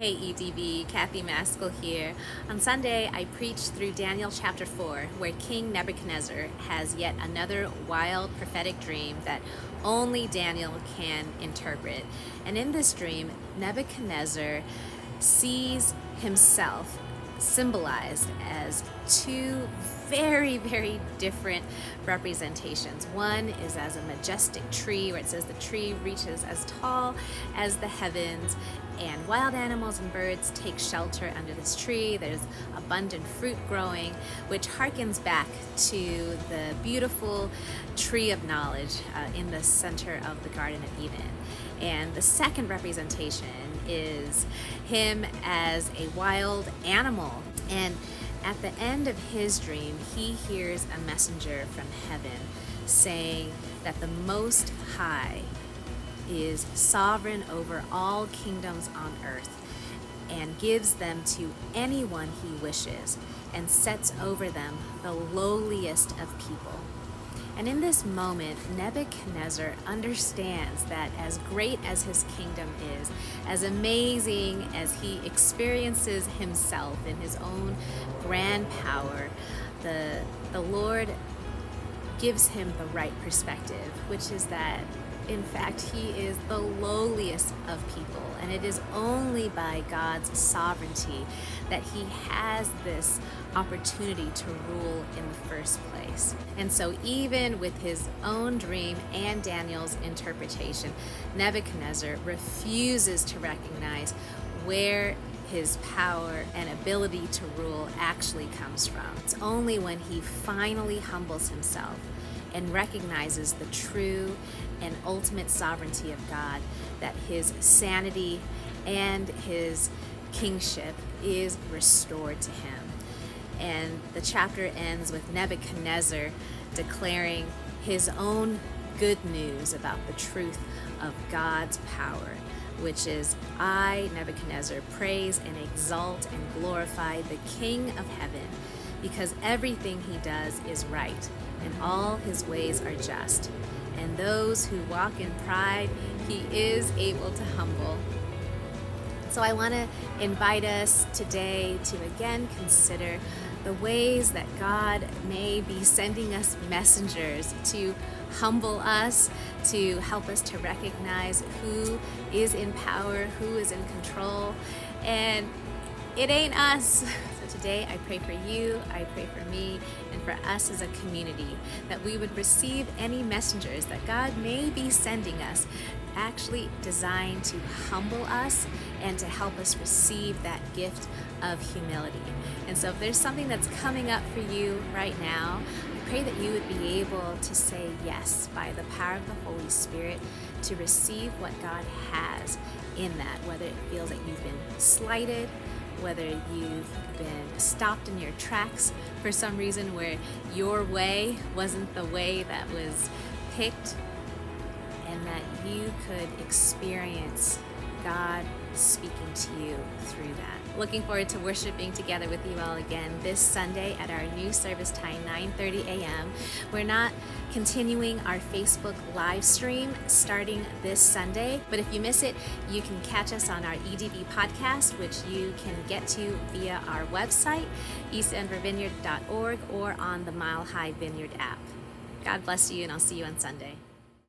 Hey EDV, Kathy Maskell here. On Sunday, I preached through Daniel chapter 4, where King Nebuchadnezzar has yet another wild prophetic dream that only Daniel can interpret. And in this dream, Nebuchadnezzar sees himself symbolized as two very different representations. One is as a majestic tree, where it says the tree reaches as tall as the heavens, and wild animals and birds take shelter under this tree. There's abundant fruit growing, which harkens back to the beautiful tree of knowledge in the center of the Garden of Eden. And the second representation is him as a wild animal. And at the end of his dream, he hears a messenger from heaven saying that the Most High is sovereign over all kingdoms on earth and gives them to anyone he wishes and sets over them the lowliest of people. And in this moment, Nebuchadnezzar understands that as great as his kingdom is, as amazing as he experiences himself in his own grand power, the Lord gives him the right perspective, which is that in fact, he is the lowliest of people, and it is only by God's sovereignty that he has this opportunity to rule in the first place. And so even with his own dream and Daniel's interpretation, Nebuchadnezzar refuses to recognize where his power and ability to rule actually comes from. It's only when he finally humbles himself and recognizes the true and ultimate sovereignty of God that his sanity and his kingship is restored to him. And the chapter ends with Nebuchadnezzar declaring his own good news about the truth of God's power, which is, I, Nebuchadnezzar, praise and exalt and glorify the King of heaven, because everything he does is right, and all his ways are just. And those who walk in pride, he is able to humble. So I want to invite us today to again consider the ways that God may be sending us messengers to humble us, to help us to recognize who is in power, who is in control, and it ain't us. So today I pray for you, I pray for me, and for us as a community, that we would receive any messengers that God may be sending us, actually designed to humble us and to help us receive that gift of humility. And so if there's something that's coming up for you right now, I pray that you would be able to say yes by the power of the Holy Spirit to receive what God has in that, whether it feels that you've been slighted, whether you've been stopped in your tracks for some reason where your way wasn't the way that was picked, and that you could experience God speaking to you through that. Looking forward to worshiping together with you all again this Sunday at our new service time, 9:30 a.m. We're not continuing our Facebook live stream starting this Sunday, but if you miss it, you can catch us on our EDV podcast, which you can get to via our website, eastdenvervineyard.org, or on the Mile High Vineyard app. God bless you, and I'll see you on Sunday.